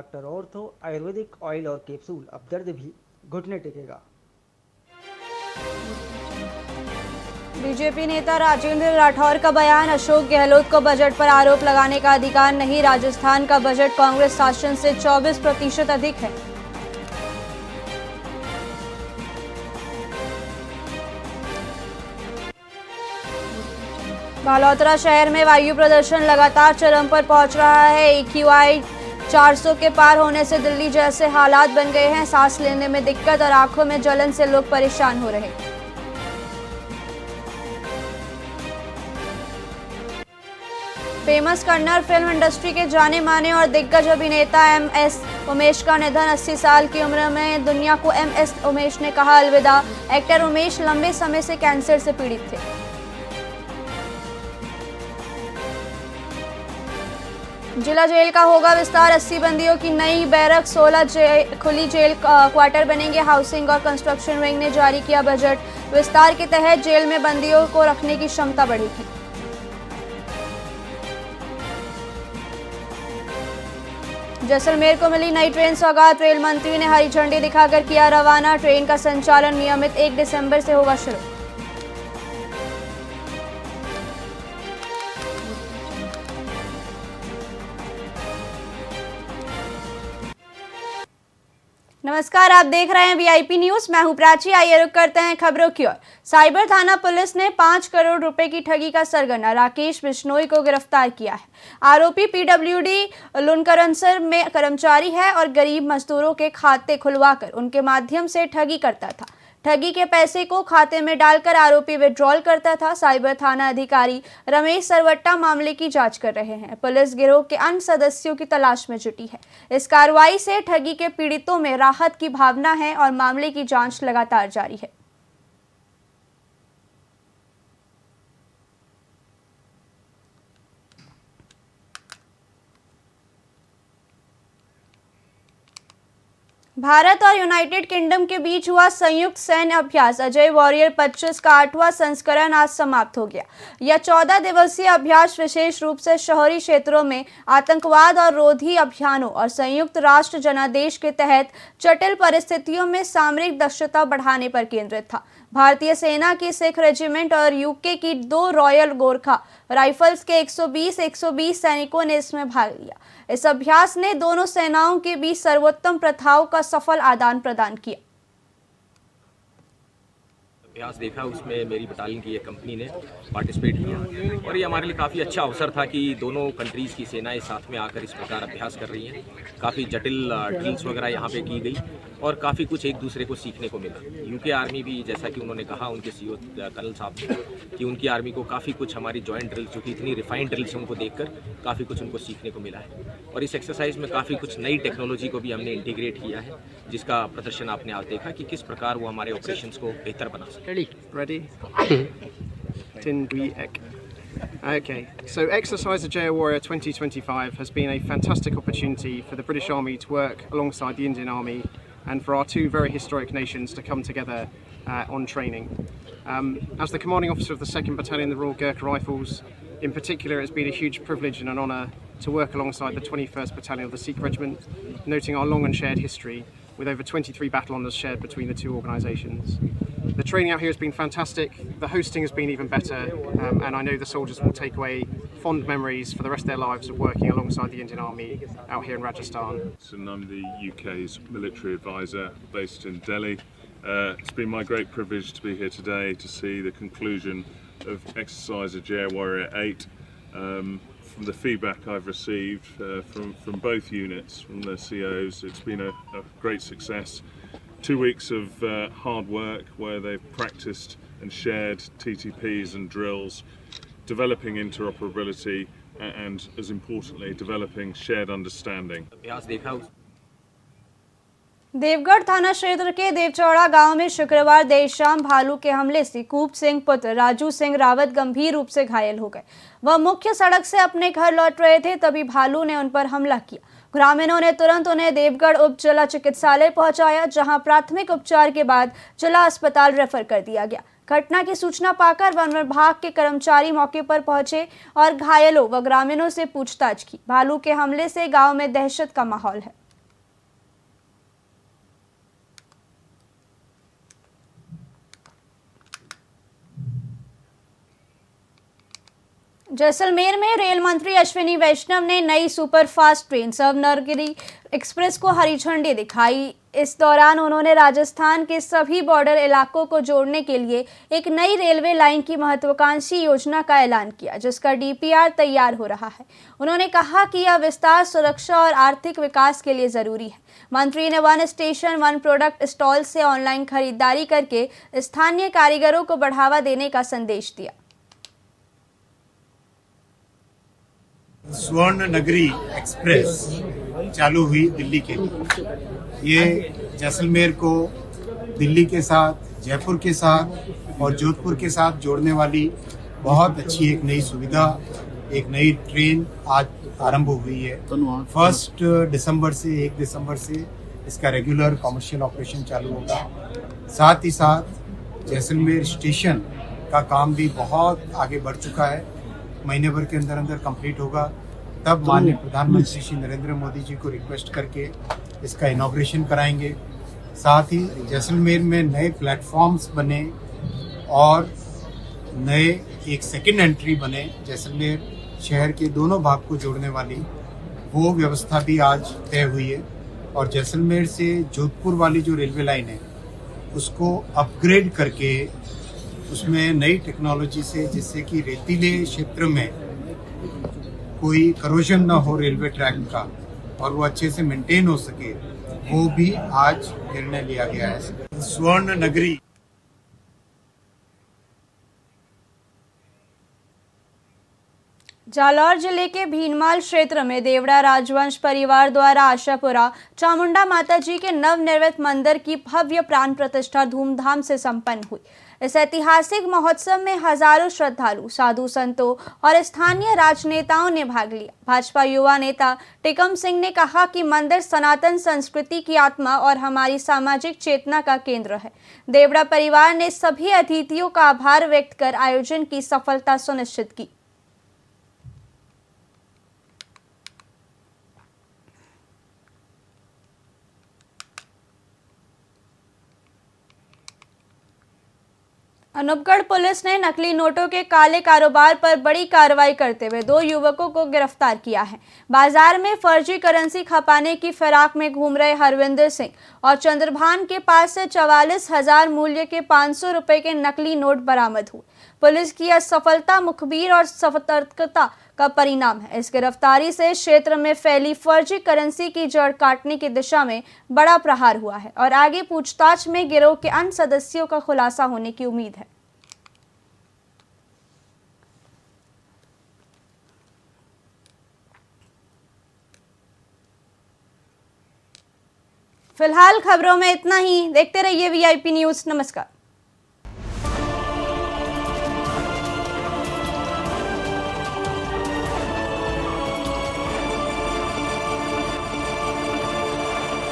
Doctor ortho Ayurvedic oil और capsule, अब दर्द भी घुटने टेकेगा। बीजेपी नेता राजेंद्र राठौर का बयान, अशोक गहलोत को बजट पर आरोप लगाने का अधिकार नहीं, राजस्थान का बजट कांग्रेस शासन से 24% अधिक है। बालोतरा शहर में वायु प्रदूषण लगातार चरम पर पहुंच रहा है। AQI 400 के पार होने से दिल्ली जैसे हालात बन गए हैं। सांस लेने में दिक्कत और आंखों में जलन से लोग परेशान हो रहे हैं। फेमस कन्नड़ फिल्म इंडस्ट्री के जाने माने और दिग्गज अभिनेता MS उमेश का निधन। 80 साल की उम्र में दुनिया को MS उमेश ने कहा अलविदा। एक्टर उमेश लंबे समय से कैंसर से पीड़ित थे। जिला जेल का होगा विस्तार, 80 बंदियों की नई बैरक, 16 खुली जेल क्वार्टर बनेंगे। हाउसिंग और कंस्ट्रक्शन विंग ने जारी किया बजट। विस्तार के तहत जेल में बंदियों को रखने की क्षमता बढ़ेगी। जैसलमेर को मिली नई ट्रेन सौगात, रेल मंत्री ने हरी झंडी दिखाकर किया रवाना। ट्रेन का संचालन नियमित 1 दिसंबर से होगा शुरू। नमस्कार, आप देख रहे हैं VIP न्यूज। मैं हूं प्राची। आइए रुक करते हैं खबरों की ओर। साइबर थाना पुलिस ने 5 करोड़ रुपए की ठगी का सरगना राकेश बिश्नोई को गिरफ्तार किया है। आरोपी PWD लुनकरनसर में कर्मचारी है और गरीब मजदूरों के खाते खुलवाकर उनके माध्यम से ठगी करता था। ठगी के पैसे को खाते में डालकर आरोपी विड्रॉल करता था। साइबर थाना अधिकारी रमेश सरवट्टा मामले की जांच कर रहे हैं। पुलिस गिरोह के अन्य सदस्यों की तलाश में जुटी है। इस कार्रवाई से ठगी के पीड़ितों में राहत की भावना है और मामले की जांच लगातार जारी है। भारत और यूनाइटेड किंगडम के बीच हुआ संयुक्त सैन्य अभ्यास अजय वॉरियर 25 का 8वां संस्करण आज समाप्त हो गया। यह 14 दिवसीय अभ्यास विशेष रूप से शहरी क्षेत्रों में आतंकवाद और रोधी अभियानों और संयुक्त राष्ट्र जनादेश के तहत जटिल परिस्थितियों में सामरिक दक्षता बढ़ाने पर केंद्रित था। भारतीय सेना की सिख रेजिमेंट और UK की 2 रॉयल गोरखा राइफल्स के 120 सैनिकों ने इसमें भाग लिया। इस अभ्यास ने दोनों सेनाओं के बीच सर्वोत्तम प्रथाओं का सफल आदान प्रदान किया। अभ्यास देखा, उसमें मेरी बटालियन की एक कंपनी ने पार्टिसिपेट किया और ये हमारे लिए काफ़ी अच्छा अवसर था कि दोनों कंट्रीज़ की सेनाएं साथ में आकर इस प्रकार अभ्यास कर रही हैं। काफ़ी जटिल ड्रिल्स वगैरह यहाँ पे की गई और काफ़ी कुछ एक दूसरे को सीखने को मिला। UK आर्मी भी, जैसा कि उन्होंने कहा उनके CEO कर्नल साहब ने, कि उनकी आर्मी को काफ़ी कुछ हमारी जॉइंट ड्रिल्स, जो कि इतनी रिफाइंड ड्रिल्स उनको देखकर काफ़ी कुछ उनको सीखने को मिला है। और इस एक्सरसाइज में काफ़ी कुछ नई टेक्नोलॉजी को भी हमने इंटीग्रेट किया है, जिसका प्रदर्शन आपने आज देखा कि किस प्रकार वो हमारे ऑपरेशंस को बेहतर बना सकते। Ready? Tin Dwi Ek. Okay, so Exercise Ajay Warrior 2025 has been a fantastic opportunity for the British Army to work alongside the Indian Army and for our 2 very historic nations to come together on training. As the commanding officer of the 2nd Battalion, the Royal Gurkha Rifles, in particular, it's been a huge privilege and an honour to work alongside the 21st Battalion of the Sikh Regiment, noting our long and shared history with over 23 battle honours shared between the 2 organisations. The training out here has been fantastic, the hosting has been even better, and I know the soldiers will take away fond memories for the rest of their lives of working alongside the Indian Army out here in Rajasthan. And I'm the UK's military advisor based in Delhi. It's been my great privilege to be here today to see the conclusion of Exercise Ajay Warrior 8. From the feedback I've received from both units, from the COs, it's been a great success. 2 weeks of hard work where they've practiced and shared TTPs and drills, developing interoperability and, as importantly, developing shared understanding. अभ्यास देखा। देवगढ़ थाना क्षेत्र के देवचौड़ा गांव में शुक्रवार देर शाम भालू के हमले से कूप सिंह पुत्र राजू सिंह रावत गंभीर रूप से घायल हो गए। वह मुख्य सड़क से अपने घर लौट रहे थे, तभी भालू ने उन पर हमला किया। ग्रामीणों ने तुरंत उन्हें देवगढ़ उप जिला चिकित्सालय पहुंचाया, जहां प्राथमिक उपचार के बाद जिला अस्पताल रेफर कर दिया गया। घटना की सूचना पाकर वन विभाग के कर्मचारी मौके पर पहुंचे और घायलों व ग्रामीणों से पूछताछ की। भालू के हमले से गांव में दहशत का माहौल है। जैसलमेर में रेल मंत्री अश्विनी वैष्णव ने नई सुपरफास्ट ट्रेन स्वर्णगिरी एक्सप्रेस को हरी झंडी दिखाई। इस दौरान उन्होंने राजस्थान के सभी बॉर्डर इलाकों को जोड़ने के लिए एक नई रेलवे लाइन की महत्वाकांक्षी योजना का ऐलान किया, जिसका डीपीआर तैयार हो रहा है। उन्होंने कहा कि यह विस्तार सुरक्षा और आर्थिक विकास के लिए जरूरी है। मंत्री ने one station one product stall से ऑनलाइन खरीदारी करके स्थानीय कारीगरों को बढ़ावा देने का संदेश दिया। स्वर्ण नगरी एक्सप्रेस चालू हुई दिल्ली के लिए। ये जैसलमेर को दिल्ली के साथ, जयपुर के साथ और जोधपुर के साथ जोड़ने वाली बहुत अच्छी एक नई सुविधा, एक नई ट्रेन आज आरंभ हुई है। 1 दिसंबर से इसका रेगुलर कमर्शियल ऑपरेशन चालू होगा। साथ ही साथ जैसलमेर स्टेशन का काम भी बहुत आगे बढ़ चुका है, महीने भर के अंदर अंदर कंप्लीट होगा। तब माननीय प्रधानमंत्री श्री नरेंद्र मोदी जी को रिक्वेस्ट करके इसका इनॉग्रेशन कराएंगे। साथ ही जैसलमेर में नए प्लेटफॉर्म्स बने और नए एक सेकंड एंट्री बने, जैसलमेर शहर के दोनों भाग को जोड़ने वाली, वो व्यवस्था भी आज तय हुई है। और जैसलमेर से जोधपुर वाली जो रेलवे लाइन है उसको अपग्रेड करके उसमें नई टेक्नोलॉजी से, जिससे कि रेतीले क्षेत्र में कोई करोजन ना हो रेलवे ट्रैक का और वो अच्छे से मेंटेन हो सके, वो भी आज निर्णय लिया गया है। स्वर्ण नगरी जालौर जिले के भीनमाल क्षेत्र में देवड़ा राजवंश परिवार द्वारा आशापुरा चामुंडा माता जी के नवनिर्मित मंदिर की भव्य प्राण प्रतिष्ठा धूमधाम से संपन्न हुई। इस ऐतिहासिक महोत्सव में हजारों श्रद्धालु, साधु संतों और स्थानीय राजनेताओं ने भाग लिया। भाजपा युवा नेता टिकम सिंह ने कहा कि मंदिर सनातन संस्कृति की आत्मा और हमारी सामाजिक चेतना का केंद्र है। देवड़ा परिवार ने सभी अतिथियों का आभार व्यक्त कर आयोजन की सफलता सुनिश्चित की। अनूपगढ़ पुलिस ने नकली नोटों के काले कारोबार पर बड़ी कार्रवाई करते हुए 2 युवकों को गिरफ्तार किया है। बाजार में फर्जी करेंसी खपाने की फिराक में घूम रहे हरविंदर सिंह और चंद्रभान के पास से 44,000 मूल्य के 500 रुपए के नकली नोट बरामद हुए। पुलिस की यह सफलता मुखबिर और सतर्कता का परिणाम है। इस गिरफ्तारी से क्षेत्र में फैली फर्जी करेंसी की जड़ काटने की दिशा में बड़ा प्रहार हुआ है और आगे पूछताछ में गिरोह के अन्य सदस्यों का खुलासा होने की उम्मीद है। फिलहाल खबरों में इतना ही। देखते रहिए VIP न्यूज़। नमस्कार।